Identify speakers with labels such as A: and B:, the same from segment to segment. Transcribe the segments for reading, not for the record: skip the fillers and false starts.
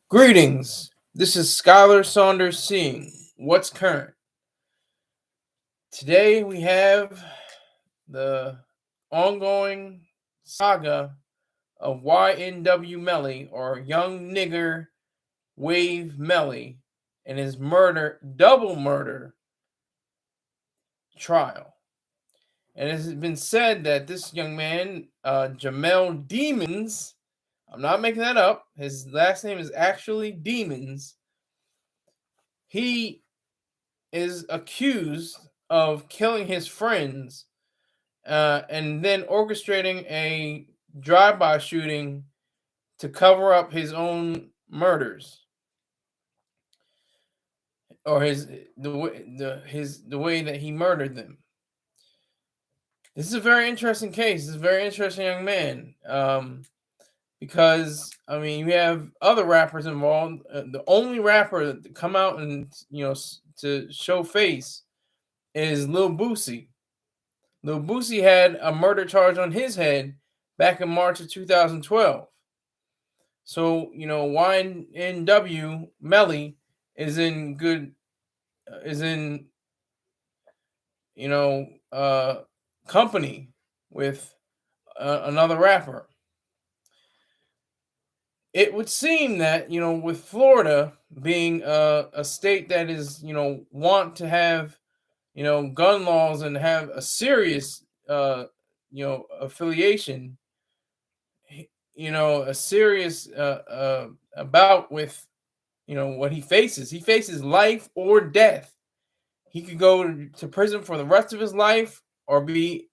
A: Greetings. This is Skyler Saunders seeing what's current. Today we have the ongoing saga of YNW Melly, or Young Nigger Wave Melly, and his double murder trial. And it has been said that this young man, Jamell Demons, I'm not making that up, his last name is actually Demons, he is accused of killing his friends and then orchestrating a drive-by shooting to cover up his own murders, or the way that he murdered them. This is a very interesting case. This is a very interesting young man, because I mean, we have other rappers involved. The only rapper that come out and to show face is Lil Boosie. Lil Boosie had a murder charge on his head back in March of 2012. So, YNW Melly is in good, is in, you know, company with another rapper. It would seem that, with Florida being a state that is, want to have, gun laws and have a serious, affiliation, a serious about with, what he faces. He faces life or death. He could go to prison for the rest of his life or be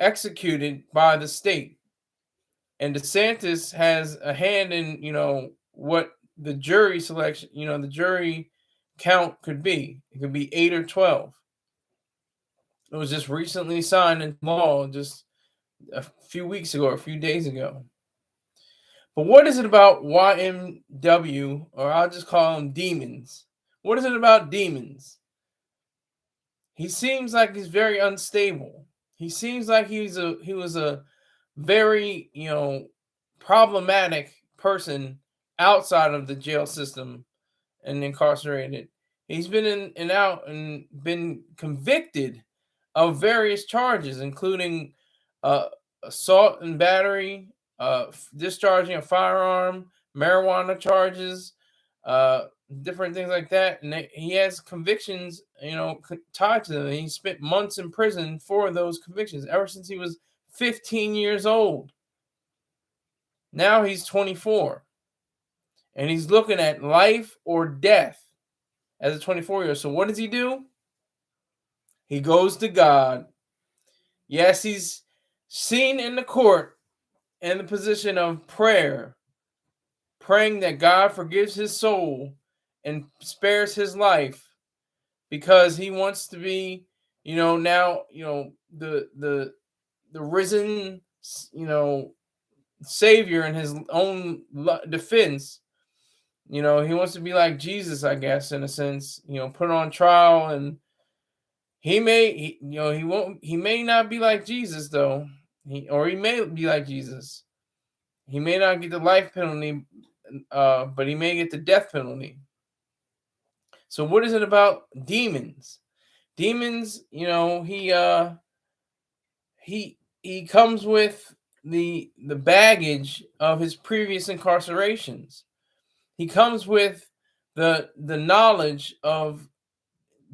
A: executed by the state. And DeSantis has a hand in, what the jury selection, the jury count could be. It could be 8 or 12. It was just recently signed into law just a few weeks ago, or a few days ago. But what is it about YNW, or I'll just call him Demons? What is it about Demons? He seems like he's very unstable. He seems like he was a very, problematic person outside of the jail system and incarcerated. He's been in and out and been convicted of various charges, including assault and battery, discharging a firearm, marijuana charges, different things like that. And he has convictions, tied to them. And he spent months in prison for those convictions ever since he was 15 years old. Now he's 24. And he's looking at life or death as a 24-year-old. So what does he do? He goes to God. Yes, he's seen in the court in the position of prayer, praying that God forgives his soul and spares his life, because he wants to be, now, the risen, savior in his own defense. He wants to be like Jesus, I guess, in a sense, put on trial. And he may not be like Jesus, though. He may be like Jesus. He may not get the life penalty, but he may get the death penalty. So what is it about Demons? Demons, he comes with the baggage of his previous incarcerations. He comes with the knowledge of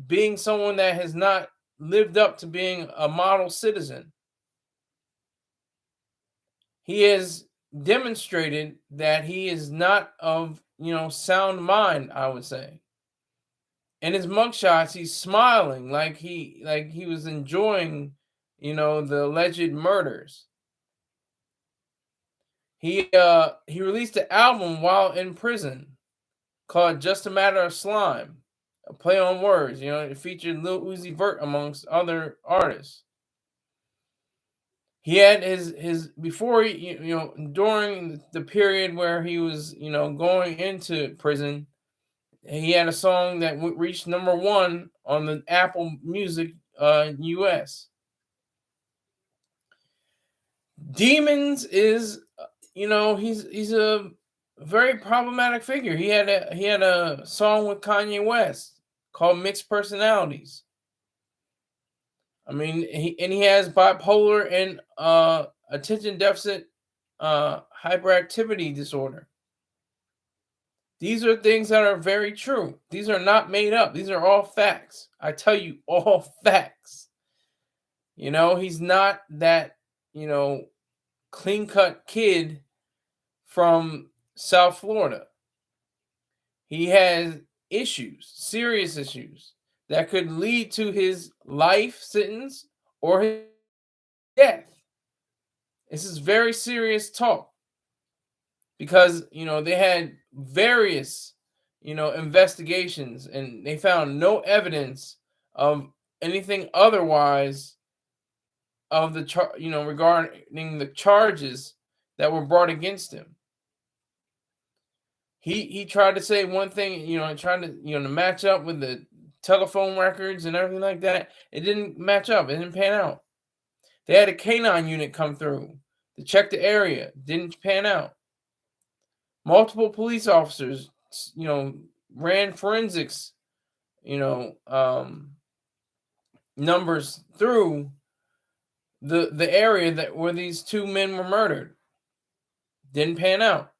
A: being someone that has not lived up to being a model citizen. He has demonstrated that he is not of, sound mind, I would say. In his mugshots, he's smiling like he was enjoying, the alleged murders. He released an album while in prison called "Just a Matter of Slime," a play on words. It featured Lil Uzi Vert amongst other artists. He had his before during the period where he was going into prison. He had a song that reached #1 on the Apple Music US. Demons is, he's a very problematic figure. He had a song with Kanye West called Mixed Personalities. I mean, he has bipolar and attention deficit hyperactivity disorder. These are things that are very true. These are not made up. These are all facts. I tell you, all facts. You know, he's not that, clean-cut kid from South Florida. He has issues, serious issues, that could lead to his life sentence or his death. This is very serious talk because, they had various, investigations and they found no evidence of anything otherwise of the regarding the charges that were brought against him. He tried to say one thing, trying to to match up with the telephone records and everything like that. It didn't match up. It didn't pan out. They had a canine unit come through to check the area. Didn't pan out. Multiple police officers, ran forensics, numbers through the area where these two men were murdered. Didn't pan out.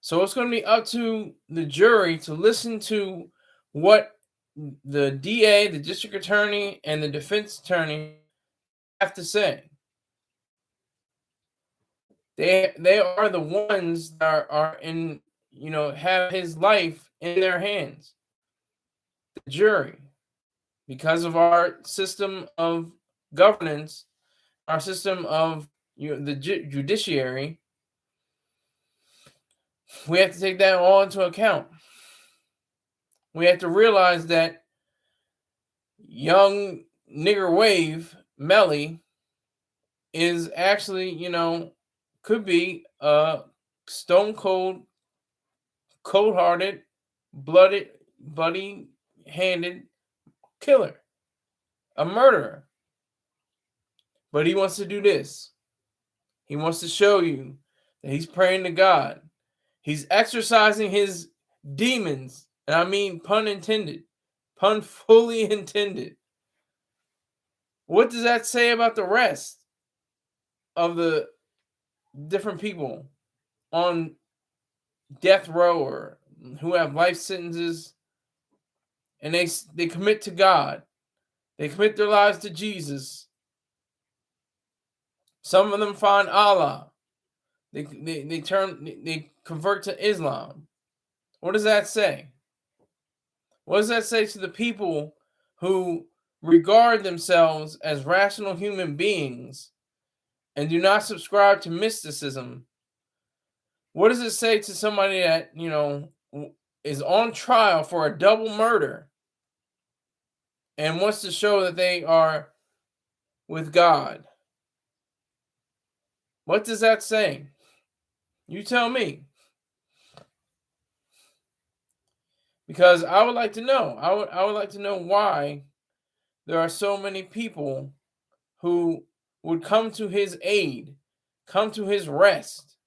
A: So it's going to be up to the jury to listen to what the DA, the district attorney, and the defense attorney have to say. They are the ones that are in, have his life in their hands. The jury, because of our system of governance, our system of the judiciary, we have to take that all into account. We have to realize that young nigger wave Melly is actually, could be a stone cold, cold-hearted, bloody-handed killer, a murderer. But he wants to do this. He wants to show you that he's praying to God. He's exercising his demons, and I mean pun intended, pun fully intended. What does that say about the rest of the different people on death row or who have life sentences, and they commit to God? They commit their lives to Jesus. Some of them find Allah. They convert to Islam. What does that say? What does that say to the people who regard themselves as rational human beings and do not subscribe to mysticism? What does it say to somebody that, is on trial for a double murder and wants to show that they are with God? What does that say? You tell me. Because I would like to know. I would like to know why there are so many people who would come to his aid, come to his rest,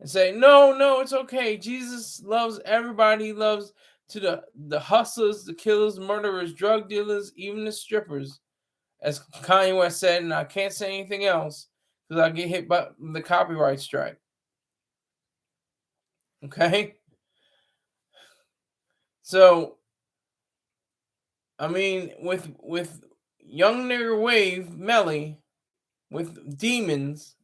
A: and say, no, it's okay. Jesus loves everybody. He loves to the hustlers, the killers, murderers, drug dealers, even the strippers, as Kanye West said, and I can't say anything else because I get hit by the copyright strike. Okay? So, I mean, with young nigger wave Melly, with demons,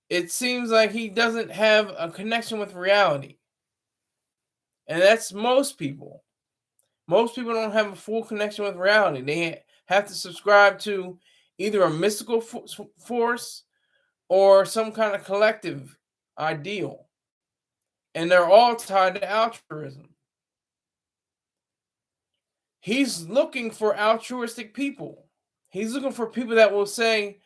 A: it seems like he doesn't have a connection with reality. And that's most people. Most people don't have a full connection with reality. They have to subscribe to either a mystical force or some kind of collective ideal. And they're all tied to altruism. He's looking for altruistic people. He's looking for people that will say,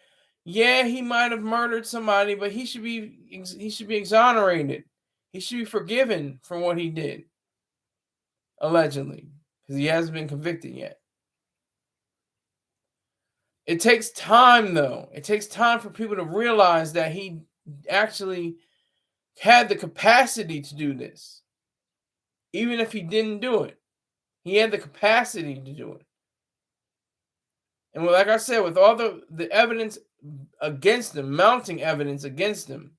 A: yeah, he might have murdered somebody, but he should be exonerated. He should be forgiven from what he did, allegedly, because he hasn't been convicted yet. It takes time, though. It takes time for people to realize that he actually had the capacity to do this. Even if he didn't do it, he had the capacity to do it. And like I said, with all the evidence against him, mounting evidence against him,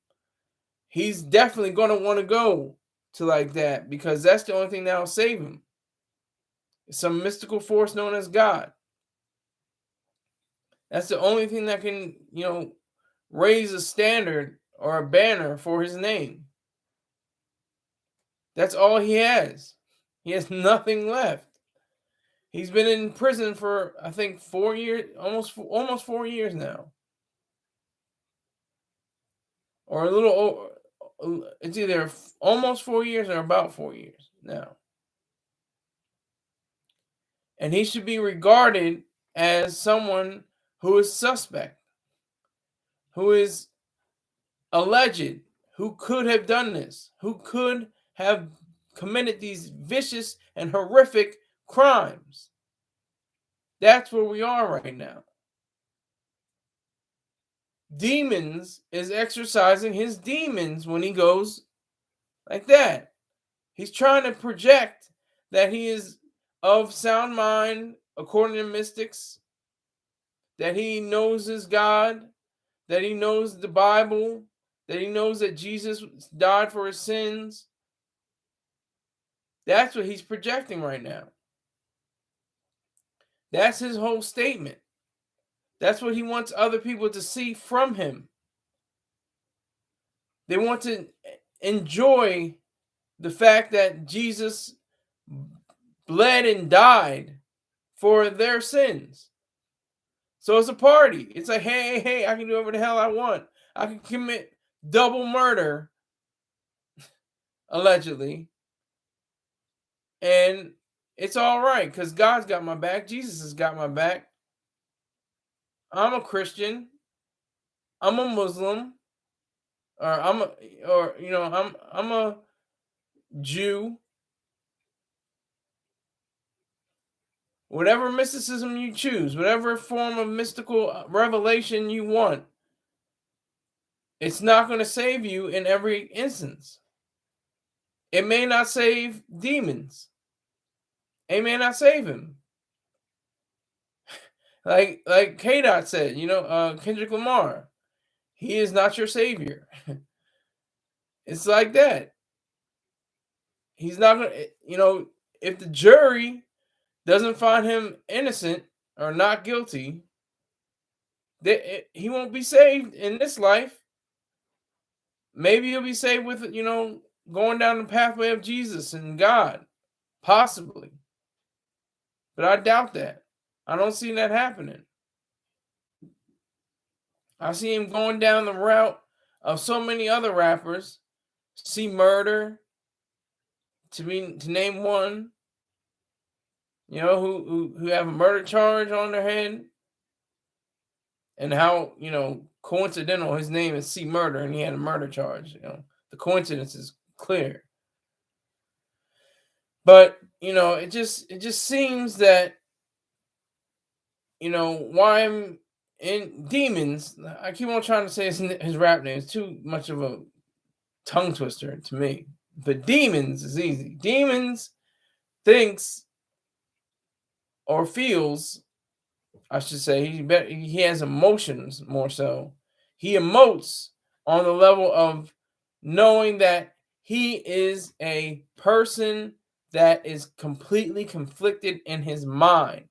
A: he's definitely going to want to go to like that, because that's the only thing that will save him. It's some mystical force known as God. That's the only thing that can, raise a standard or a banner for his name. That's all he has. He has nothing left. He's been in prison for, I think, 4 years, almost 4 years now. Or a little over, it's either almost 4 years or about 4 years now. And he should be regarded as someone who is suspect, who is alleged, who could have done this, who could have committed these vicious and horrific crimes. That's where we are right now. Demons is exercising his demons when he goes like that. He's trying to project that he is of sound mind, according to mystics, that he knows his God, that he knows the Bible, that he knows that Jesus died for his sins. That's what he's projecting right now. That's his whole statement. That's what he wants other people to see from him. They want to enjoy the fact that Jesus bled and died for their sins. So it's a party. It's like, hey, I can do whatever the hell I want. I can commit double murder, allegedly. And it's all right because God's got my back. Jesus has got my back. I'm a Christian. I'm a Muslim. Or I'm a Jew. Whatever mysticism you choose, whatever form of mystical revelation you want, it's not going to save you in every instance. It may not save demons. It may not save him. Like K-Dot said, Kendrick Lamar, he is not your savior. It's like that. He's not going to, if the jury doesn't find him innocent or not guilty, he won't be saved in this life. Maybe he'll be saved with, going down the pathway of Jesus and God, possibly. But I doubt that. I don't see that happening. I see him going down the route of so many other rappers. C Murder, to name one, who have a murder charge on their head. And how, coincidental his name is C Murder and he had a murder charge. The coincidence is clear. But, it just seems that, why in Demons, I keep on trying to say his rap name. It's too much of a tongue twister to me. But Demons is easy. Demons thinks or feels, I should say, he has emotions more so. He emotes on the level of knowing that he is a person that is completely conflicted in his mind.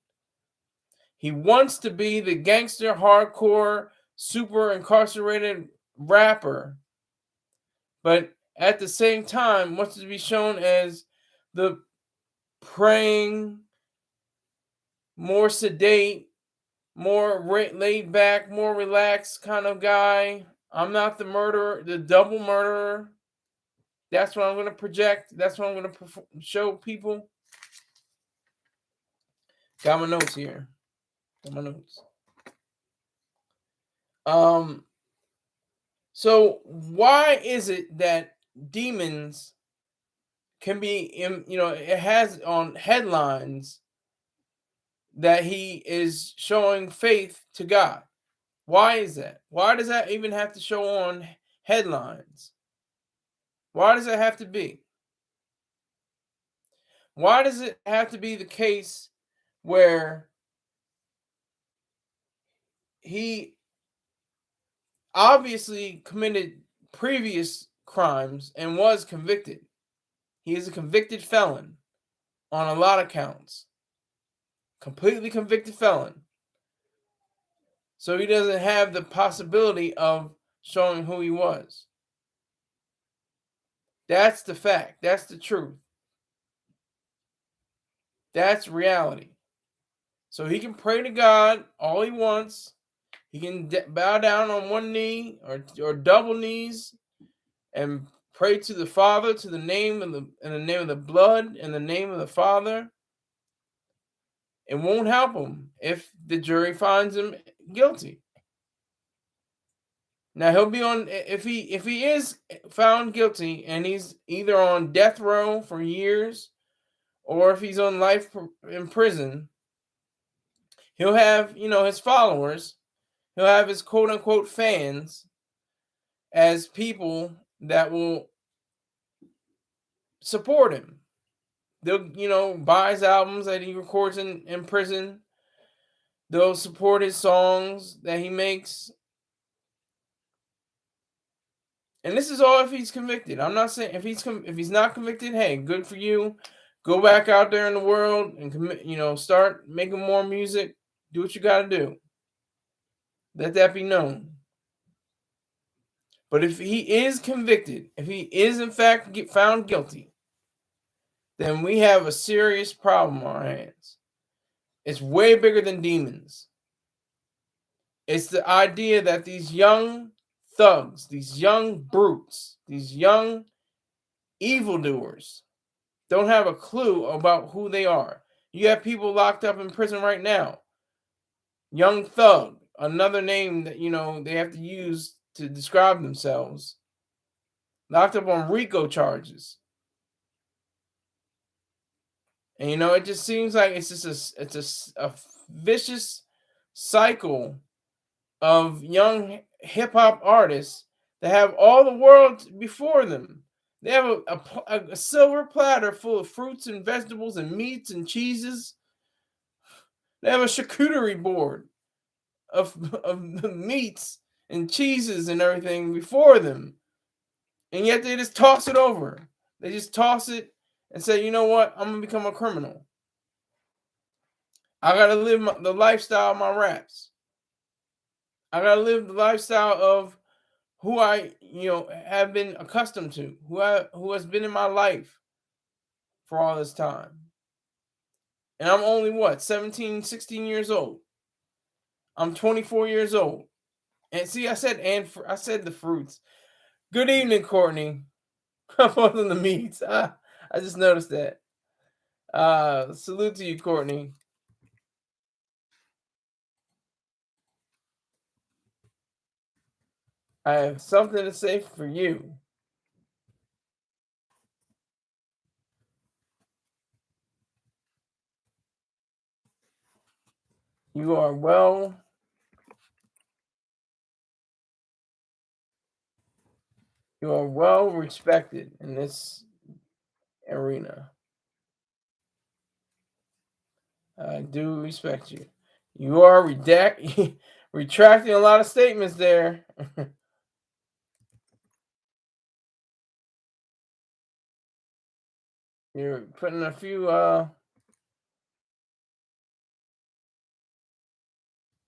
A: He wants to be the gangster, hardcore, super incarcerated rapper, but at the same time wants to be shown as the praying, more sedate, more laid back, more relaxed kind of guy. I'm not the murderer, the double murderer. That's what I'm going to project. That's what I'm going to show people. Got my notes here. So why is it that Demons can be it has on headlines that he is showing faith to God? Why is that? Why does that even have to show on headlines? Why does it have to be? Why does it have to be the case where he obviously committed previous crimes and was convicted? He is a convicted felon on a lot of counts. Completely convicted felon. So he doesn't have the possibility of showing who he was. That's the fact. That's the truth. That's reality. So he can pray to God all he wants. He can bow down on one knee or double knees and pray to the Father, to the name of in the name of the blood, in the name of the Father. It won't help him if the jury finds him guilty. Now he'll be on if he is found guilty and he's either on death row for years or if he's on life in prison, he'll have, his followers, he'll have his quote unquote fans as people that will support him. They'll, buy his albums that he records in prison. They'll support his songs that he makes. And this is all if he's convicted. I'm not saying if he's not convicted, hey, good for you. Go back out there in the world and start making more music. Do what you got to do. Let that be known. But if he is convicted, if he is in fact found guilty, then we have a serious problem on our hands. It's way bigger than demons. It's the idea that these young thugs, these young brutes, these young evildoers don't have a clue about who they are. You have people locked up in prison right now. Young thug, another name that they have to use to describe themselves. Locked up on RICO charges. And it just seems like it's just a vicious cycle of young hip hop artists that have all the world before them. They have a silver platter full of fruits and vegetables and meats and cheeses. They have a charcuterie board of meats and cheeses and everything before them. And yet they just toss it over. They just toss it and say, you know what? I'm going to become a criminal. I got to live the lifestyle of my raps. I got to live the lifestyle of who I, have been accustomed to, who has been in my life for all this time. And I'm only 17, 16 years old. I'm 24 years old. And see, I said the fruits. Good evening, Courtney. More than the meats. I just noticed that. Salute to you, Courtney. I have something to say for you. You are well respected in this arena. I do respect you. You are retracting a lot of statements there. You're putting a few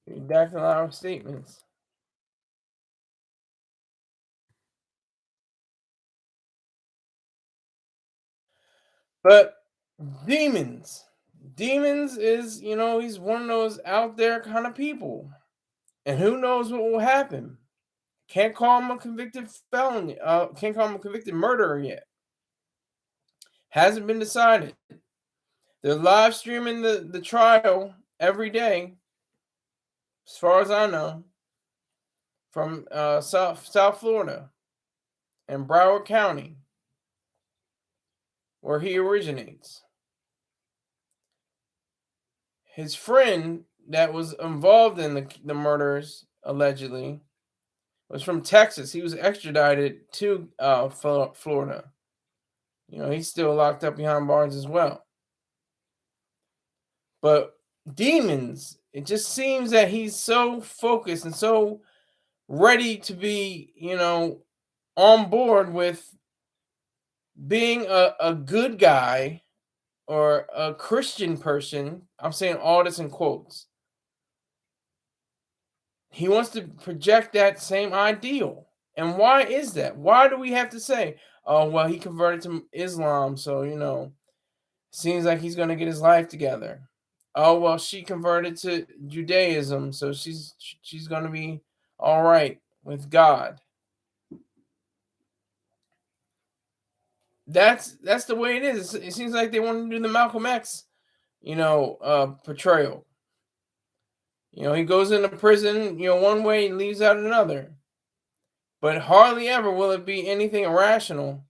A: redacting a lot of statements. But Demons is, he's one of those out there kind of people. And who knows what will happen. Can't call him a convicted felon. Can't call him a convicted murderer yet. Hasn't been decided. They're live streaming the trial every day, as far as I know, from South Florida and Broward County, where he originates. His friend that was involved in the murders, allegedly, was from Texas. He was extradited to Florida. He's still locked up behind bars as well. But Demons, it just seems that he's so focused and so ready to be, on board with being a good guy or a Christian person. I'm saying all this in quotes. He wants to project that same ideal. And why is that? Why do we have to say, oh, well, he converted to Islam, so, seems like he's going to get his life together. Oh, well, she converted to Judaism, so she's going to be all right with God. That's the way it is. It seems like they want to do the Malcolm X, portrayal. He goes into prison, one way and leaves out another. But hardly ever will it be anything irrational.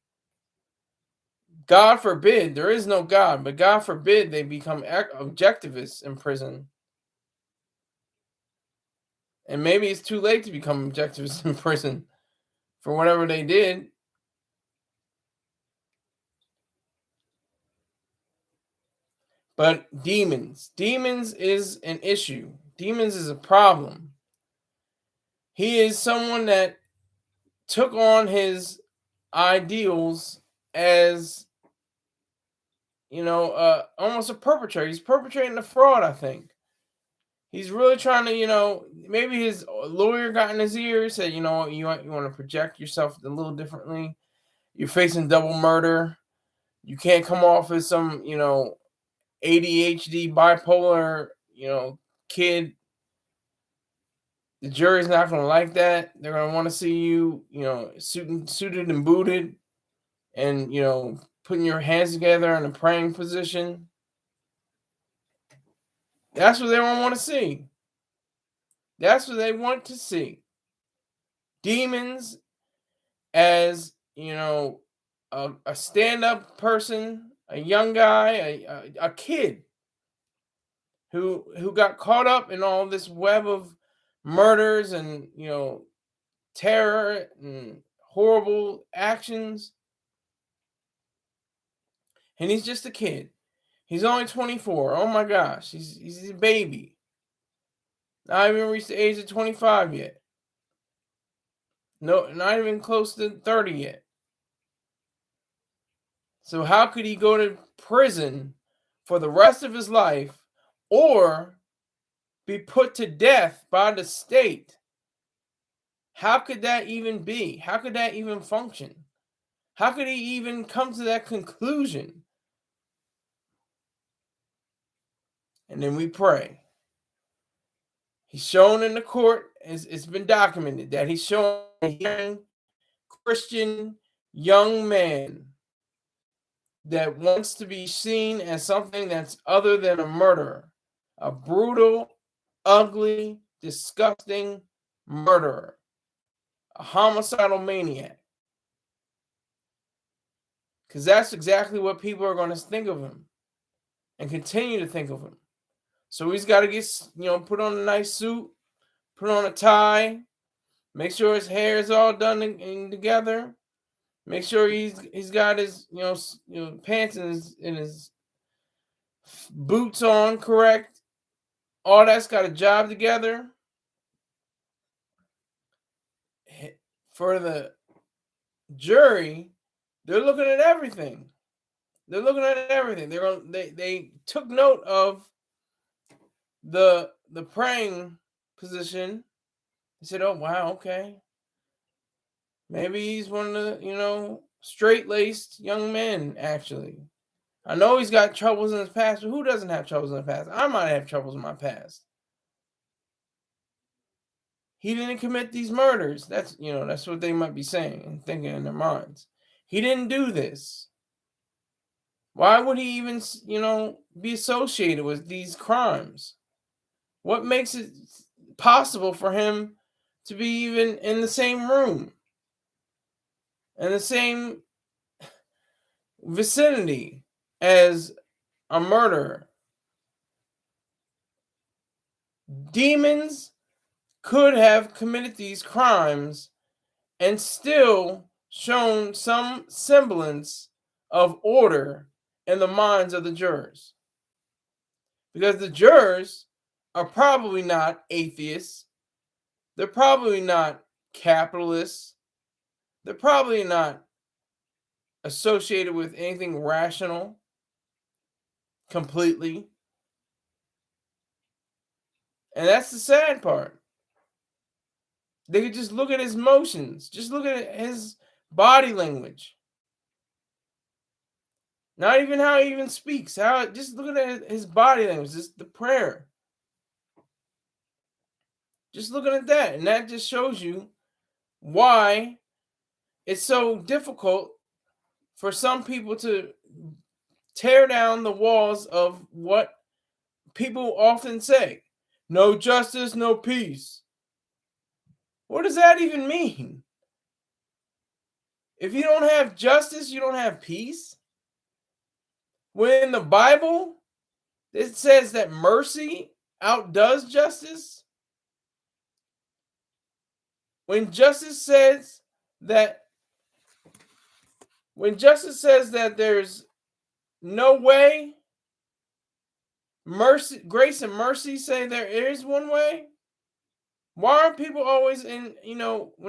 A: God forbid, there is no God, but God forbid they become objectivists in prison. And maybe it's too late to become objectivists in prison for whatever they did. But Demons is an issue. Demons is a problem. He is someone that took on his ideals as, almost a perpetrator. He's perpetrating a fraud, I think. He's really trying to, maybe his lawyer got in his ear, said, you want to project yourself a little differently. You're facing double murder. You can't come off as some, ADHD, bipolar, kid. The jury's not going to like that. They're going to want to see you, suited and booted and, putting your hands together in a praying position. That's what they don't want to see. That's what they want to see. Demons as, a stand-up person, a young guy, a kid who got caught up in all this web of murders and, terror and horrible actions. And he's just a kid. He's only 24. Oh my gosh, he's a baby. Not even reached the age of 25 yet. No, not even close to 30 yet. So how could he go to prison for the rest of his life or be put to death by the state? How could that even be? How could that even function? How could he even come to that conclusion? And then we pray. He's shown in the court, it's been documented that he's shown a young Christian young man that wants to be seen as something that's other than a murderer, a brutal, ugly, disgusting murderer, a homicidal maniac. Because that's exactly what people are going to think of him and continue to think of him. So he's got to get, put on a nice suit, put on a tie, make sure his hair is all done and together. Make sure he's got his pants and his boots on correct. All that's got a job together. For the jury, they're looking at everything. They're looking at everything. They took note of the praying position. They said, "Oh wow, okay. Maybe he's one of the, straight-laced young men, actually. I know he's got troubles in his past, but who doesn't have troubles in the past? I might have troubles in my past. He didn't commit these murders. That's what they might be saying and thinking in their minds. He didn't do this. Why would he even, be associated with these crimes? What makes it possible for him to be even in the same room? In the same vicinity as a murderer? Demons could have committed these crimes and still shown some semblance of order in the minds of the jurors. Because the jurors are probably not atheists. They're probably not capitalists. They're probably not associated with anything rational completely. And that's the sad part. They could just look at his motions, just look at his body language. Not even how he even speaks. Just look at his body language, just the prayer. Just looking at that, and that just shows you why it's so difficult for some people to tear down the walls of what people often say. No justice, no peace. What does that even mean? If you don't have justice, you don't have peace. When in the Bible, it says that mercy outdoes justice. When justice says that there's no way, mercy, grace and mercy say there is one way. Why aren't people always when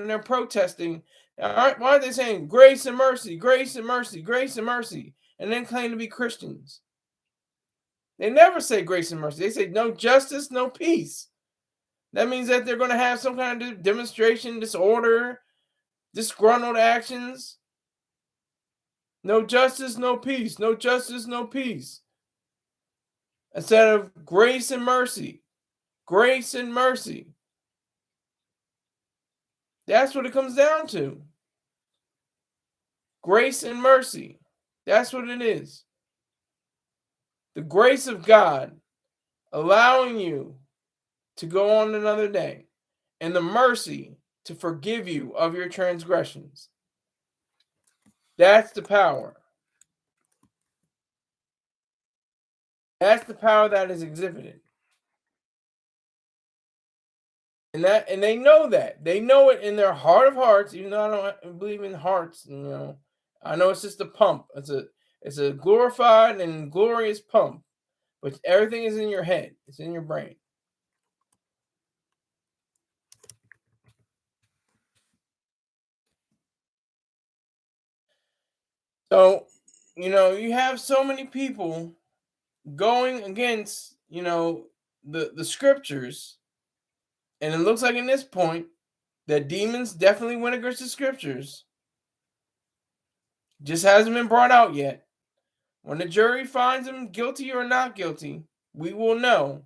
A: they're protesting, why aren't they saying grace and mercy, grace and mercy, grace and mercy, and then claim to be Christians? They never say grace and mercy. They say no justice, no peace. That means that they're going to have some kind of demonstration, disorder, disgruntled actions. No justice, no peace. No justice, no peace. Instead of grace and mercy. Grace and mercy. That's what it comes down to. Grace and mercy. That's what it is. The grace of God allowing you to go on another day, and the mercy to forgive you of your transgressions. That's the power. That's the power that is exhibited. And they know that. They know it in their heart of hearts, even though I don't believe in hearts, I know it's just a pump. It's a glorified and glorious pump. But everything is in your head. It's in your brain. So, you have so many people going against, the scriptures. And it looks like in this point that demons definitely went against the scriptures. Just hasn't been brought out yet. When the jury finds him guilty or not guilty, we will know.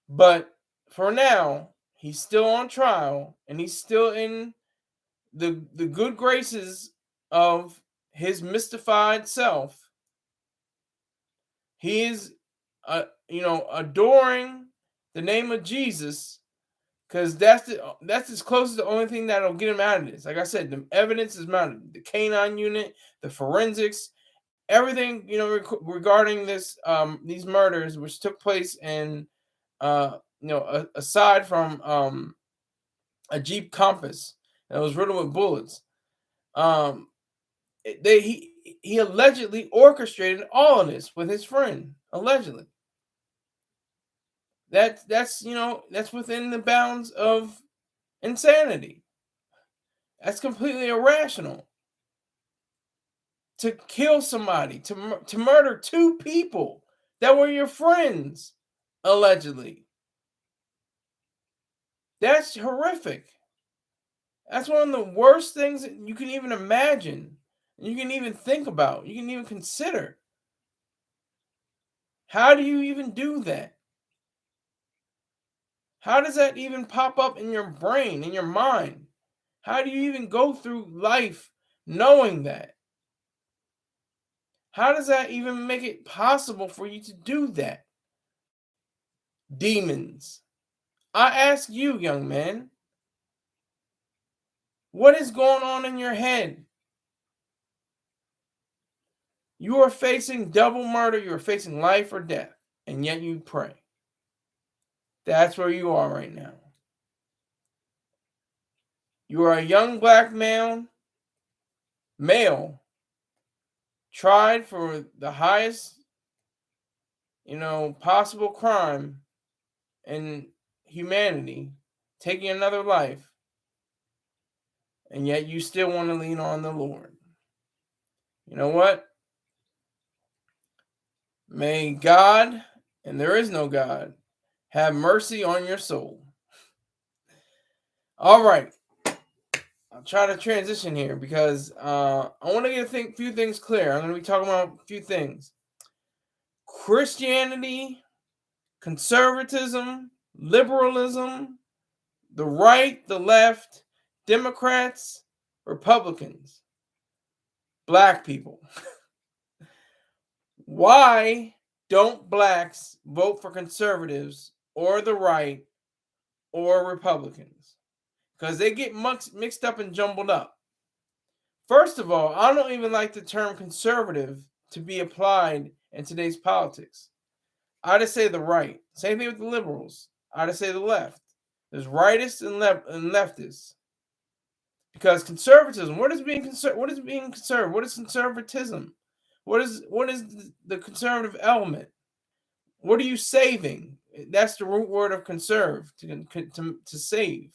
A: But for now, he's still on trial, and he's still in the good graces of his mystified self. He is, adoring the name of Jesus, because that's as close as the only thing that'll get him out of this. Like I said, the evidence is mounted. The canine unit, the forensics, everything regarding these murders, which took place in aside from a Jeep Compass that was riddled with bullets. He allegedly orchestrated all of this with his friend. Allegedly. That's within the bounds of insanity. That's completely irrational. To kill somebody, to murder two people that were your friends, allegedly. That's horrific. That's one of the worst things that you can even imagine. You can even think about. You can even consider. How do you even do that? How does that even pop up in your brain, in your mind? How do you even go through life knowing that? How does that even make it possible for you to do that? Demons. I ask you, young man, what is going on in your head? You are facing double murder. You are facing life or death, and yet you pray. That's where you are right now. You are a young black male tried for the highest, possible crime in humanity, taking another life, and yet you still want to lean on the Lord. You know what? May God, and there is no God, have mercy on your soul. All right. I'll try to transition here because I want to get a few things clear. I'm going to be talking about a few things. Christianity, conservatism, liberalism, the right, the left, Democrats, Republicans, black people. Why don't blacks vote for conservatives or the right or Republicans? Because they get mixed up and jumbled up. First of all, I don't even like the term conservative to be applied in today's politics. I just say the right. Same thing with the liberals. I just say the left. There's rightists and leftists. Because conservatism, what is being conservative? What is being conservative? What is conservatism? What is the conservative element? What are you saving? That's the root word of conserve, to save.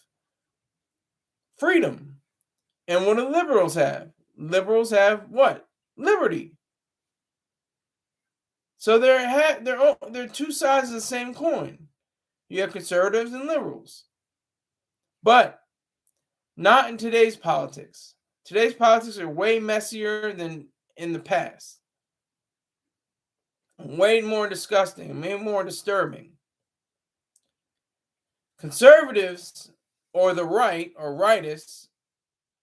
A: Freedom. And what do liberals have? Liberals have what? Liberty. So they're two sides of the same coin. You have conservatives and liberals. But not in today's politics. Today's politics are way messier than in the past. Way more disgusting, way more disturbing. Conservatives, or the right, or rightists,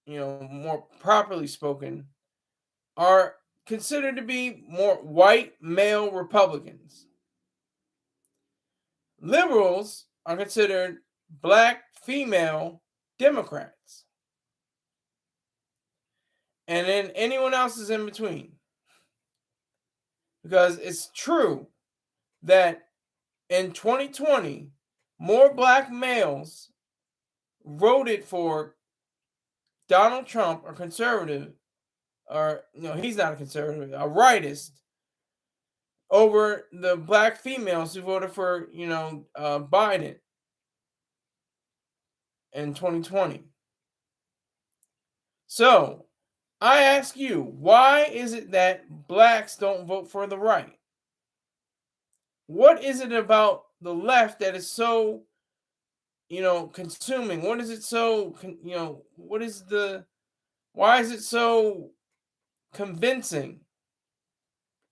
A: more properly spoken, are considered to be more white male Republicans. Liberals are considered black female Democrats. And then anyone else is in between. Because it's true that in 2020, more black males voted for Donald Trump, or conservative, or no, he's not a conservative, a rightist, over the black females who voted for, Biden in 2020. So, I ask you, why is it that blacks don't vote for the right? What is it about the left that is so, consuming? What is it so, why is it so convincing?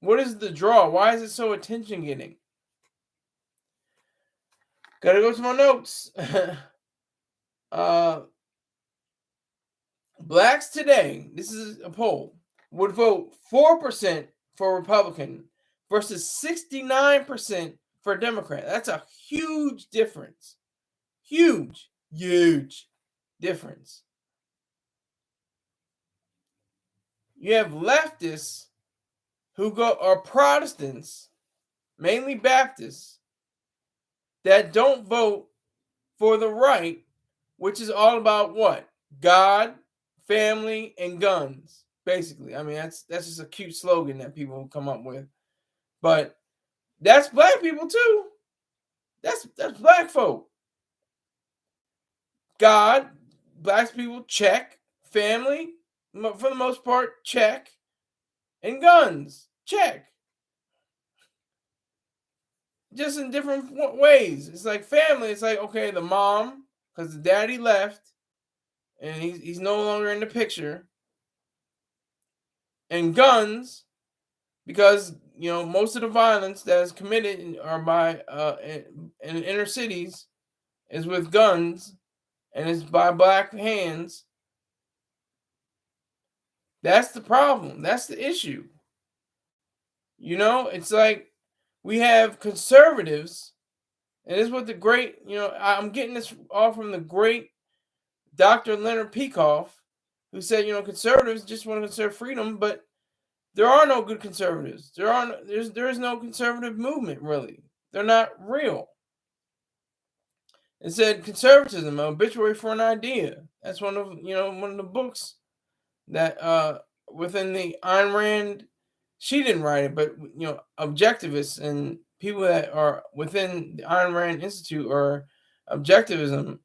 A: What is the draw? Why is it so attention getting? Gotta go to my notes. Blacks today, this is a poll, would vote 4% for Republican versus 69% for Democrat. That's a huge difference. Huge difference. You have leftists who are Protestants, mainly Baptists, that don't vote for the right, which is all about what? God, family, and guns, basically. I mean, that's just a cute slogan that people come up with. But that's black people too. That's black folk. God, black people, check. Family, for the most part, check. And guns, check. Just in different ways. It's like family. It's like, okay, the mom, because the daddy left, and he's no longer in the picture. And guns, because most of the violence that is committed are by in inner cities is with guns, and it's by black hands. That's the problem. That's the issue. It's like we have conservatives, and this is what the great, I'm getting this all from the great Dr. Leonard Peikoff, who said, conservatives just want to conserve freedom, but there are no good conservatives. There is no conservative movement, really. They're not real. It said conservatism, an obituary for an idea. That's one of the books that within the Ayn Rand. She didn't write it, but objectivists and people that are within the Ayn Rand Institute or objectivism,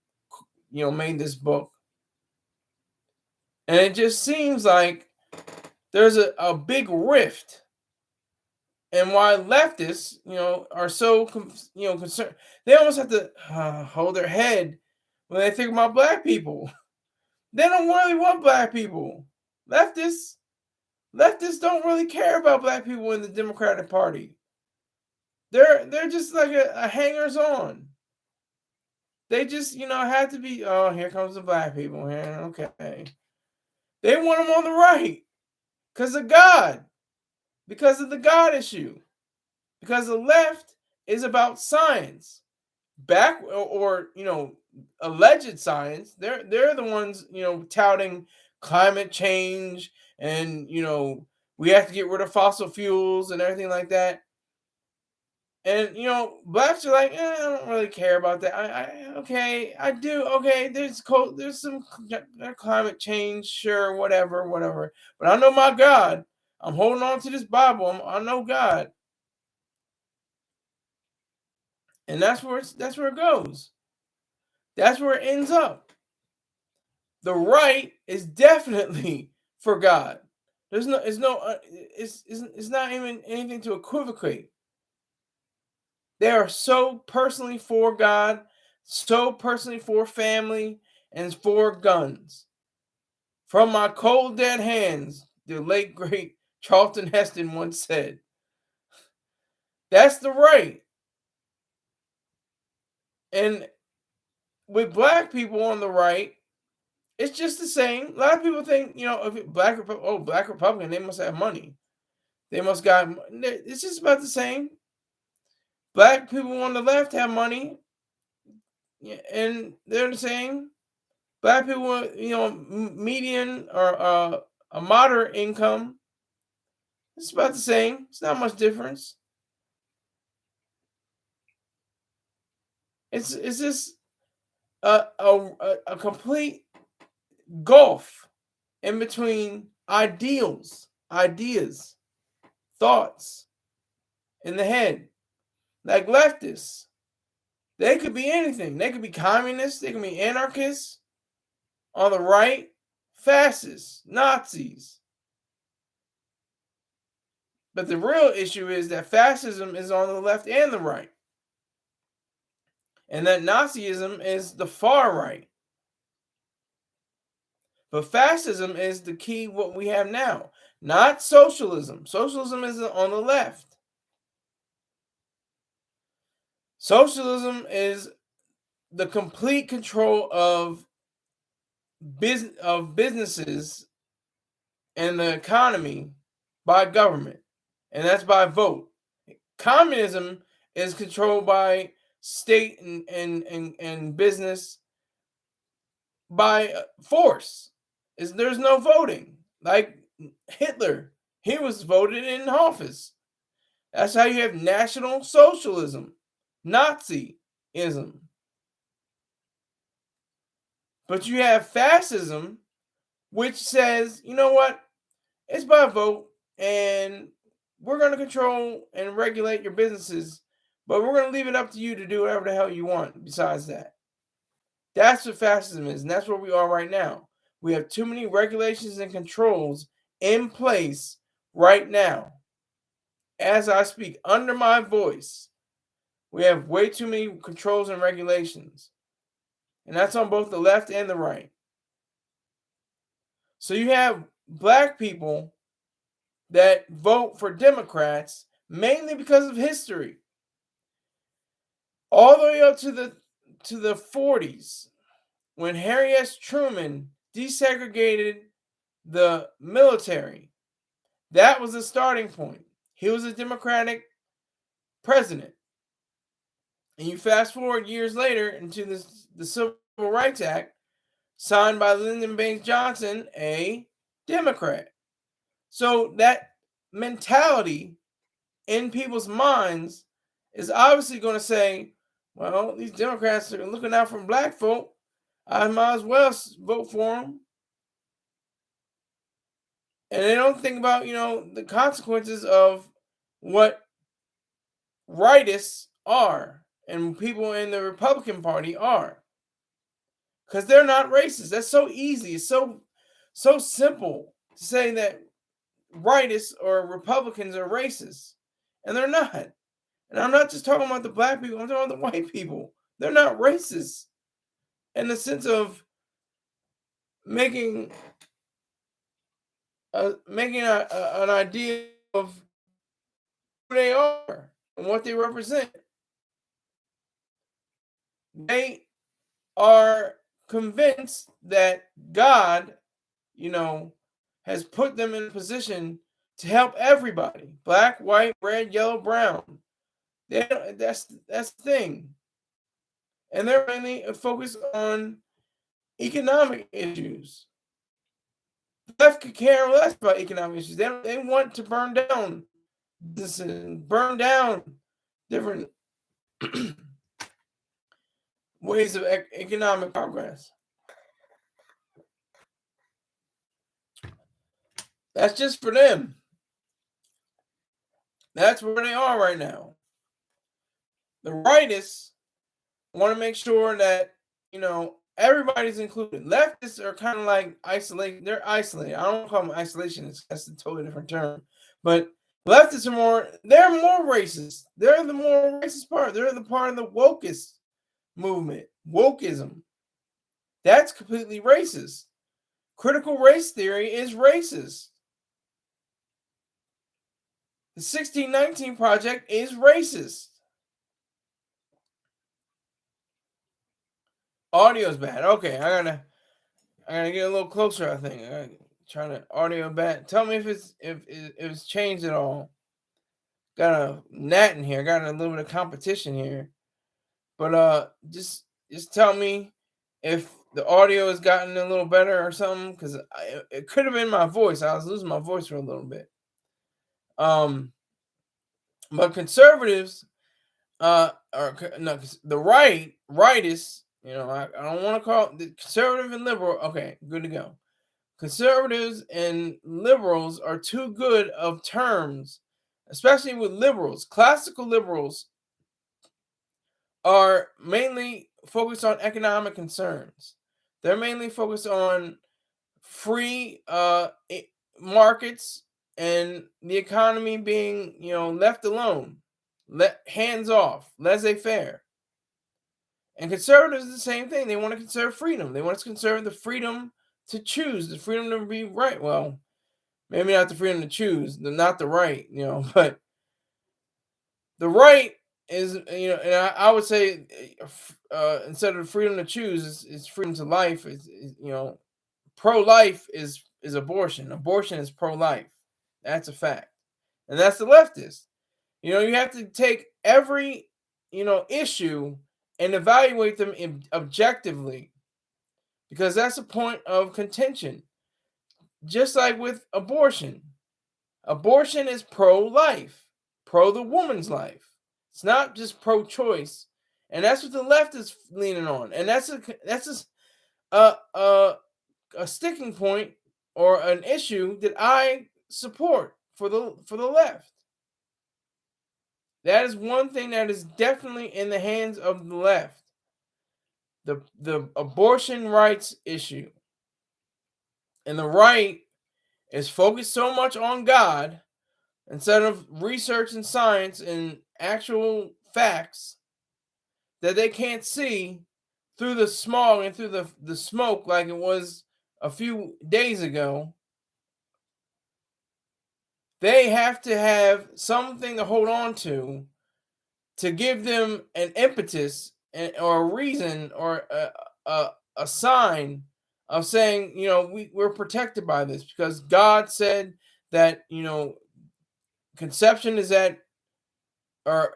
A: made this book. And it just seems like there's a big rift, and why leftists, are so concerned. They almost have to hold their head when they think about black people. They don't really want black people. Leftists don't really care about black people in the Democratic Party. They're just like a hangers on. They just have to be. Oh, here comes the black people here. Okay, they want them on the right because of God, because of the God issue, because the left is about science, or alleged science. They're the ones touting climate change and we have to get rid of fossil fuels and everything like that. And blacks are like, I don't really care about that. Okay, I do. Okay, there's some climate change, sure, whatever. But I know my God. I'm holding on to this Bible. I know God, and that's where it goes. That's where it ends up. The right is definitely for God. It's not even anything to equivocate. They are so personally for God, so personally for family, and for guns. From my cold dead hands, the late great Charlton Heston once said. That's the right. And with black people on the right, it's just the same. A lot of people think, if black Republican, they must have money. They must got. It's just about the same. Black people on the left have money, and they're the same. Black people, median or a moderate income, it's about the same. It's not much difference. It's just a complete gulf in between ideas, thoughts in the head. Like leftists, they could be anything. They could be communists. They could be anarchists. On the right, fascists, Nazis. But the real issue is that fascism is on the left and the right. And that Nazism is the far right. But fascism is the key, what we have now, not socialism. Socialism is on the left. Socialism is the complete control of businesses and the economy by government, and that's by vote. Communism is controlled by state and business by force. There's no voting. Like Hitler, he was voted in office. That's how you have National Socialism, Nazism. But you have fascism, which says, you know what? It's by vote, and we're going to control and regulate your businesses, but we're going to leave it up to you to do whatever the hell you want besides that. That's what fascism is, and that's where we are right now. We have too many regulations and controls in place right now. As I speak, under my voice, we have way too many controls and regulations. And that's on both the left and the right. So you have black people that vote for Democrats mainly because of history. All the way up to the 40s, when Harry S. Truman desegregated the military, that was the starting point. He was a Democratic president. And you fast forward years later into the Civil Rights Act, signed by Lyndon Baines Johnson, a Democrat. So that mentality in people's minds is obviously going to say, well, these Democrats are looking out for black folk. I might as well vote for him. And they don't think about, the consequences of what rightists are and people in the Republican Party are. Because they're not racist. That's so easy. It's so simple to say that rightists or Republicans are racist. And they're not. And I'm not just talking about the black people, I'm talking about the white people. They're not racist in the sense of making an idea of who they are and what they represent. They are convinced that God, has put them in a position to help everybody, black, white, red, yellow, brown. That's the thing. And they're mainly focused on economic issues. The left could care less about economic issues. They want to burn down burn down different ways of economic progress. That's just for them. That's where they are right now. The rightists want to make sure that, everybody's included. Leftists are kind of like isolated. They're isolated. I don't call them isolationists. That's a totally different term. But leftists they're more racist. They're the more racist part. They're the part of the wokest movement. Wokeism. That's completely racist. Critical race theory is racist. The 1619 Project is racist. Audio's bad. Okay, I gotta get a little closer. I think I'm trying to audio bad. Tell me if it's changed at all. Got a gnat in here. Got a little bit of competition here, but just tell me if the audio has gotten a little better or something, because it could have been my voice. I was losing my voice for a little bit. But conservatives, or no, the rightists. I don't want to call it the conservative and liberal. Okay, good to go. Conservatives and liberals are too good of terms, especially with liberals. Classical liberals are mainly focused on economic concerns. They're mainly focused on free markets and the economy being, left alone, hands off, laissez-faire. And conservatives is the same thing. They want to conserve freedom. They want to conserve the freedom to choose, the freedom to be right. Well, maybe not the freedom to choose, not the right, but the right is, and I would say instead of freedom to choose, it's freedom to life. Is pro-life is abortion. Abortion is pro-life. That's a fact. And that's the leftist. You have to take every, issue and evaluate them objectively, because that's a point of contention. Just like with abortion. Abortion is pro-life, pro the woman's life. It's not just pro-choice. And that's what the left is leaning on. And that's a sticking point or an issue that I support for the left. That is one thing that is definitely in the hands of the left. The abortion rights issue. And the right is focused so much on God instead of research and science and actual facts that they can't see through the smog and through the smoke like it was a few days ago. They have to have something to hold on to give them an impetus or a reason or a sign of saying, we're protected by this, because God said that, conception is at, or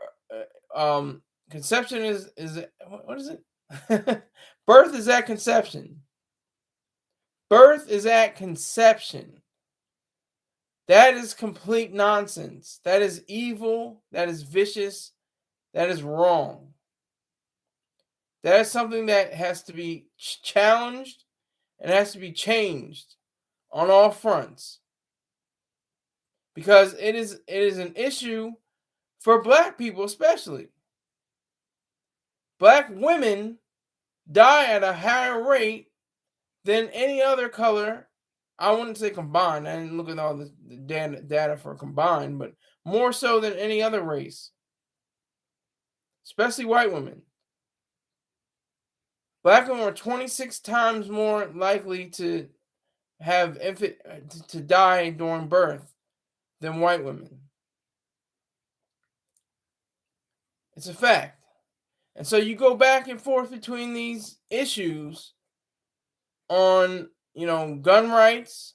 A: conception is what is it? Birth is at conception. Birth is at conception. That is complete nonsense. That is evil. That is vicious. That is wrong. That is something that has to be challenged and has to be changed on all fronts, because it is an issue for black people especially. Black women die at a higher rate than any other color. I wouldn't say combined. I didn't look at all the data for combined, but more so than any other race, especially white women. Black women are 26 times more likely to have to die during birth than white women. It's a fact. And so you go back and forth between these issues on, gun rights,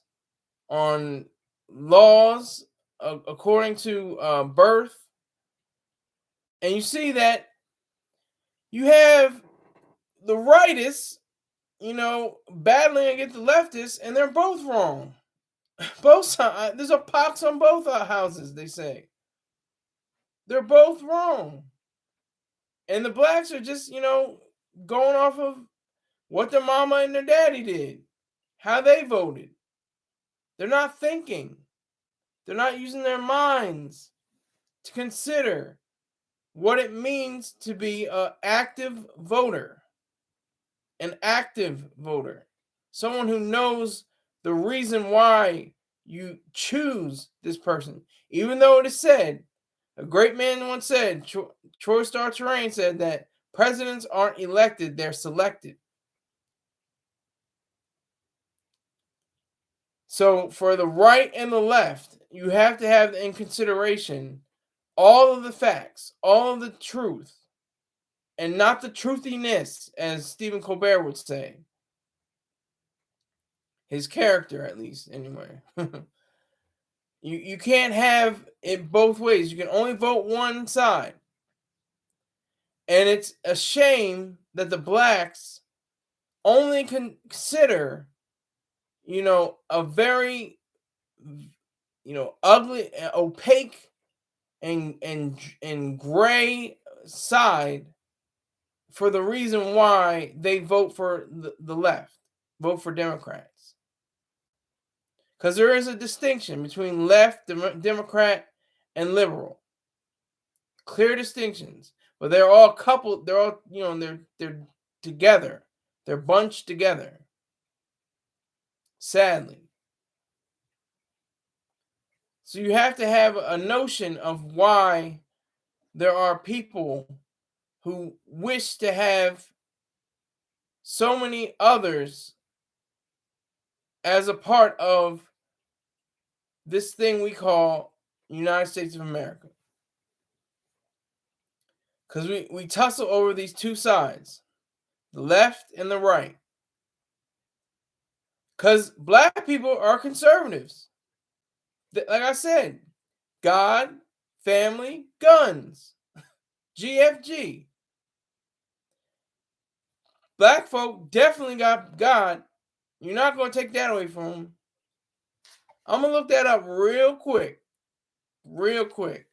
A: on laws according to birth, and you see that you have the rightists, battling against the leftists, and they're both wrong. Both sides, there's a pox on both houses, they say. They're both wrong. And the blacks are just, going off of what their mama and their daddy did, how they voted. They're not thinking. They're not using their minds to consider what it means to be an active voter. An active voter. Someone who knows the reason why you choose this person. Even though it is said, a great man once said, Troy Star Terrain said that presidents aren't elected, they're selected. So for the right and the left, you have to have in consideration all of the facts, all of the truth, and not the truthiness, as Stephen Colbert would say. His character, at least, anyway. You can't have it both ways. You can only vote one side. And it's a shame that the blacks only consider, a very, ugly, opaque, and gray side for the reason why they vote for the left, vote for Democrats. Because there is a distinction between left, Democrat, and liberal. Clear distinctions. But they're all coupled, they're all, they're together. They're bunched together. Sadly. So you have to have a notion of why there are people who wish to have so many others as a part of this thing we call United States of America. Because we tussle over these two sides, the left and the right. Because black people are conservatives. Like I said, God, family, guns. GFG. Black folk definitely got God. You're not going to take that away from them. I'm going to look that up real quick. Real quick.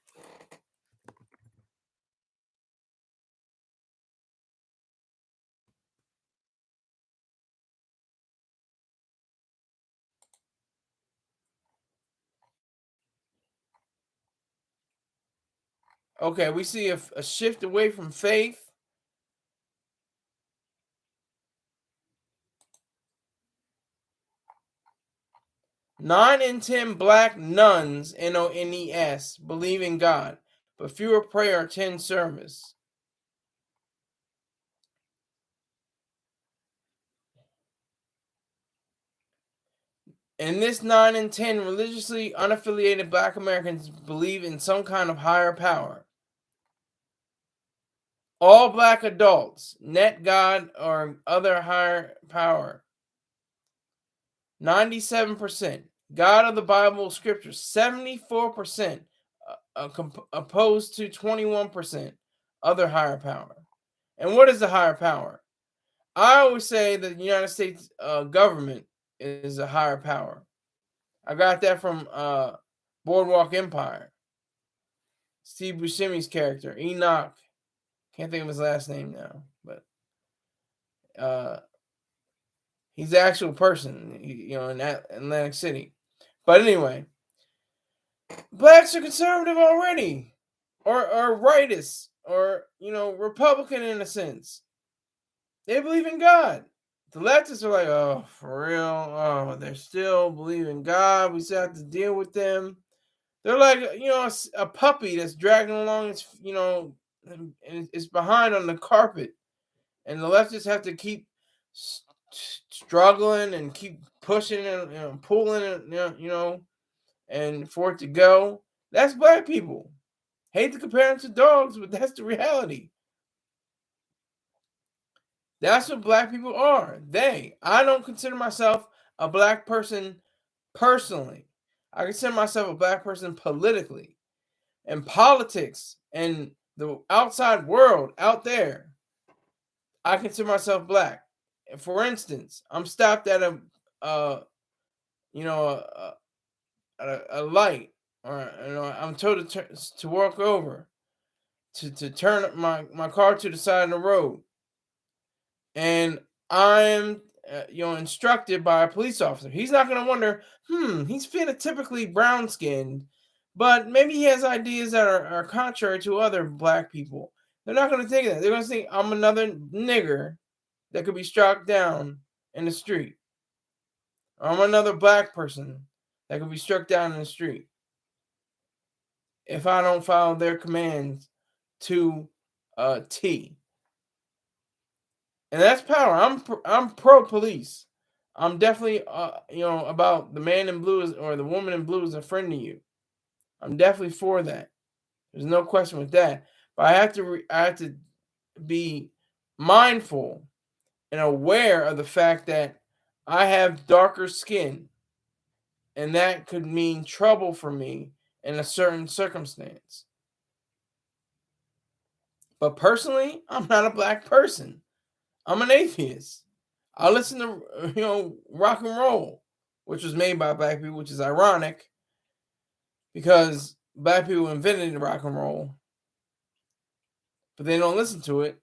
A: Okay, we see a shift away from faith. Nine in 10 black nuns, NONES, believe in God, but fewer pray or attend service. And this 9 in 10 religiously unaffiliated black Americans believe in some kind of higher power. All black adults, net God or other higher power. 97%. God of the Bible scriptures. 74% opposed to 21% other higher power. And what is the higher power? I always say that the United States government is a higher power. I got that from Boardwalk Empire. Steve Buscemi's character, Enoch. Can't think of his last name now, but He's the actual person, in Atlantic City. But anyway, blacks are conservative already, or rightist, or Republican in a sense. They believe in God. The leftists are like, oh, for real? Oh, they're still believing God. We still have to deal with them. They're like, a puppy that's dragging along its, and it's behind on the carpet. And the leftists have to keep struggling and keep pushing and pulling it, and for it to go. That's black people. Hate to compare them to dogs, but that's the reality. That's what black people are. I don't consider myself a black person personally. I consider myself a black person politically. And politics and the outside world out there, I consider myself black. For instance, I'm stopped at a light, or I'm told to walk over, to turn my car to the side of the road, and I'm instructed by a police officer. He's not going to wonder, he's phenotypically brown skinned, but maybe he has ideas that are contrary to other black people. They're not going to think that. They're going to think I'm another nigger that could be struck down in the street. Or I'm another black person that could be struck down in the street if I don't follow their commands to T. And that's power. I'm pro police. I'm definitely about the man in blue or the woman in blue is a friend to you. I'm definitely for that. There's no question with that. But I have to be mindful and aware of the fact that I have darker skin, and that could mean trouble for me in a certain circumstance. But personally, I'm not a black person. I'm an atheist. I listen to rock and roll, which was made by black people, which is ironic because black people invented rock and roll, but they don't listen to it.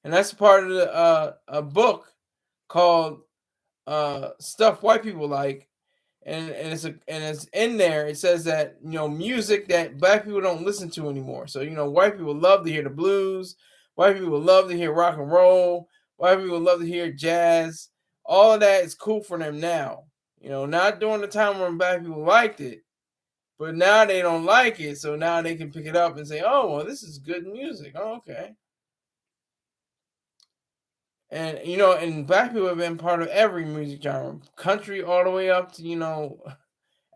A: And that's part of a book called Stuff White People Like. And it's in there. It says that music that black people don't listen to anymore. So white people love to hear the blues. White people love to hear rock and roll. White people love to hear jazz. All of that is cool for them now. Not during the time when black people liked it, but now they don't like it. So now they can pick it up and say, "Oh, well, this is good music. Oh, okay." And and black people have been part of every music genre, country all the way up to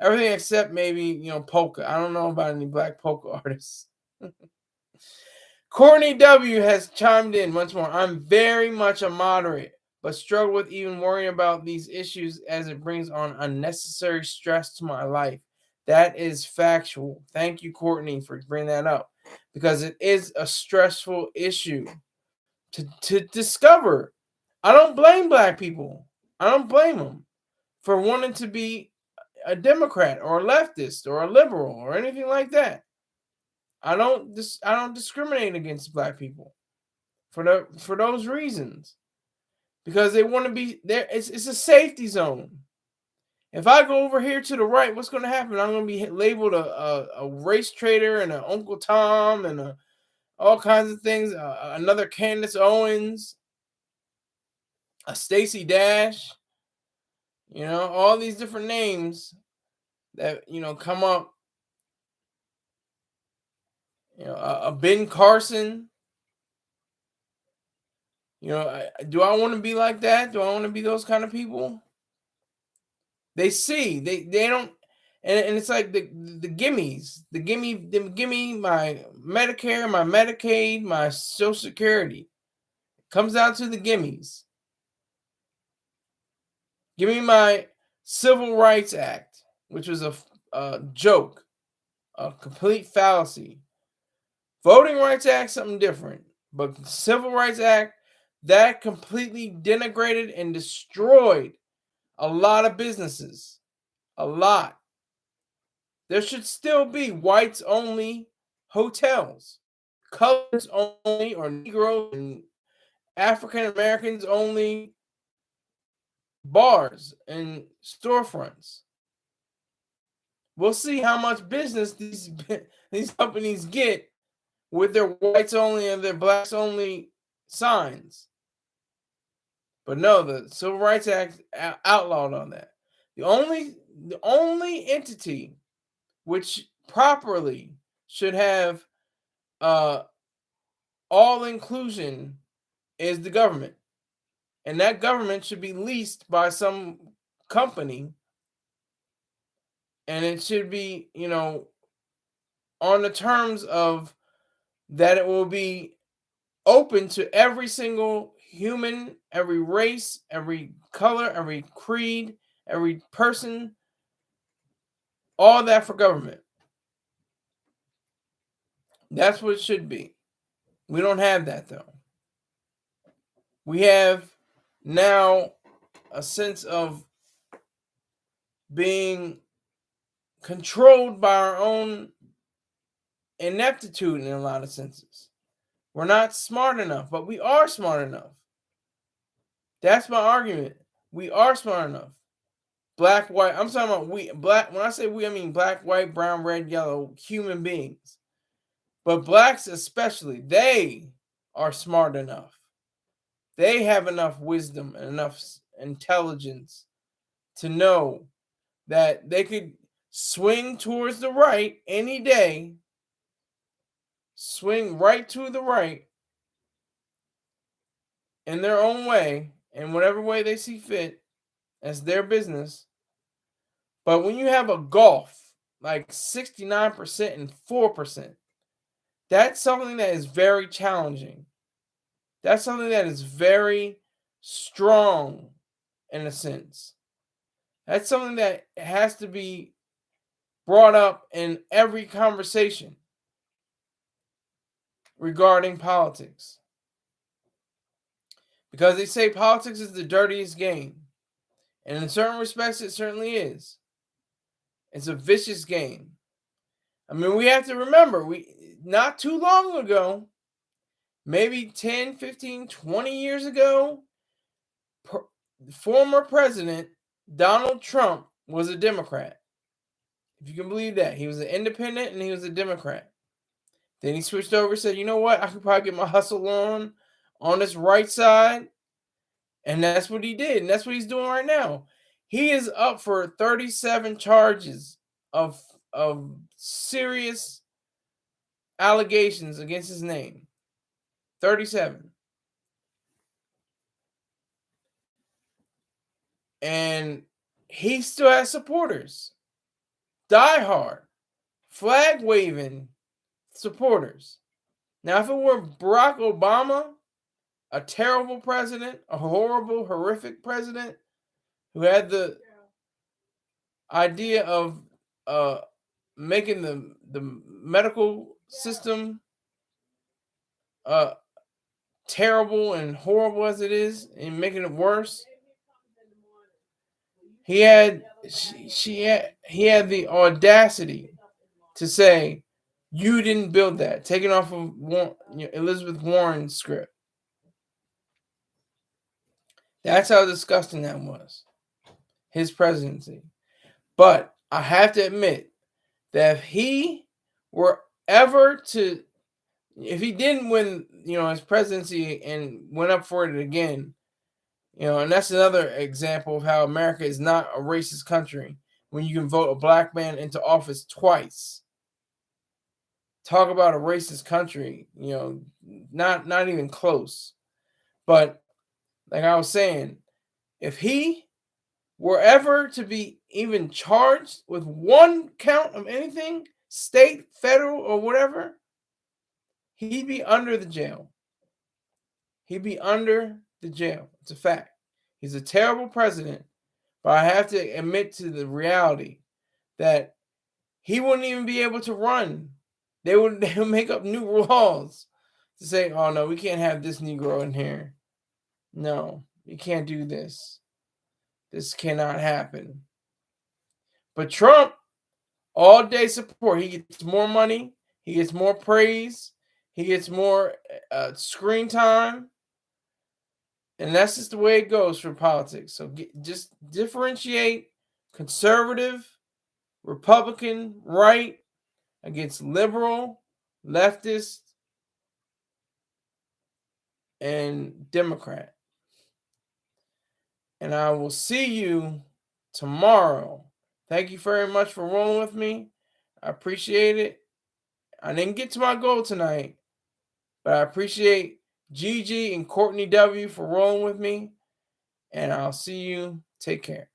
A: everything except maybe, polka. I don't know about any black polka artists. Courtney W. has chimed in once more. I'm very much a moderate, but struggle with even worrying about these issues as it brings on unnecessary stress to my life. That is factual. Thank you, Courtney, for bringing that up, because it is a stressful issue to discover. I don't blame black people. I don't blame them for wanting to be a Democrat or a leftist or a liberal or anything like that. I don't discriminate against black people for those reasons, because they want to be there. It's a safety zone. If I go over here to the right, what's going to happen? I'm going to be labeled a race traitor and an Uncle Tom and all kinds of things. Another Candace Owens, a Stacey Dash. All these different names that come up. A Ben Carson. Do I want to be like that? Do I want to be those kind of people? They don't, and it's like the gimmies, give me my Medicare, my Medicaid, my Social Security. Comes down to the gimmies. Give me my Civil Rights Act, which was a joke, a complete fallacy. Voting Rights Act, something different. But the Civil Rights Act, that completely denigrated and destroyed a lot of businesses. A lot. There should still be whites only hotels, colors only, or Negroes and African Americans only bars and storefronts. We'll see how much business these companies get with their whites only and their blacks only signs. But no, the Civil Rights Act outlawed on that. The only entity which properly should have all inclusion is the government. And that government should be leased by some company. And it should be, on the terms of that it will be open to every single human, every race, every color, every creed, every person, all that for government. That's what it should be. We don't have that, though. We have now a sense of being controlled by our own ineptitude in a lot of senses. We're not smart enough, but we are smart enough. That's my argument. We are smart enough. Black, white. I'm talking about black. When I say we, I mean black, white, brown, red, yellow, human beings. But blacks especially, they are smart enough. They have enough wisdom and enough intelligence to know that they could swing towards the right any day, swing right to the right in their own way, in whatever way they see fit, as their business. But when you have a gulf like 69% and 4%, that's something that is very challenging. That's something that is very strong in a sense. That's something that has to be brought up in every conversation regarding politics. Because they say politics is the dirtiest game. And in certain respects, it certainly is. It's a vicious game. I mean, we have to remember, not too long ago, maybe 10, 15, 20 years ago, former President Donald Trump was a Democrat. If you can believe that. He was an independent and he was a Democrat. Then he switched over and said, you know what? I could probably get my hustle on this right side. And that's what he did. And that's what he's doing right now. He is up for 37 charges of serious allegations against his name. 37. And he still has supporters. Die-hard, flag-waving supporters. Now, if it were Barack Obama, a terrible president, a horrible, horrific president, who had the idea of making the medical system terrible and horrible as it is, and making it worse. He had the audacity to say, "You didn't build that," taken off of Elizabeth Warren's script. That's how disgusting that was, his presidency. But I have to admit that if he were ever to, if he didn't win, his presidency and went up for it again, and that's another example of how America is not a racist country when you can vote a black man into office twice. Talk about a racist country, not even close. But like I was saying, if he were ever to be even charged with one count of anything, state, federal, or whatever, he'd be under the jail. He'd be under the jail. It's a fact. He's a terrible president, but I have to admit to the reality that he wouldn't even be able to run. They would make up new laws to say, oh, no, we can't have this Negro in here. No, you can't do this. This cannot happen. But Trump, all day support. He gets more money. He gets more praise. He gets more screen time. And that's just the way it goes for politics. So just differentiate conservative, Republican, right against liberal, leftist, and Democrat. And I will see you tomorrow. Thank you very much for rolling with me. I appreciate it. I didn't get to my goal tonight, but I appreciate Gigi and Courtney W for rolling with me. And I'll see you. Take care.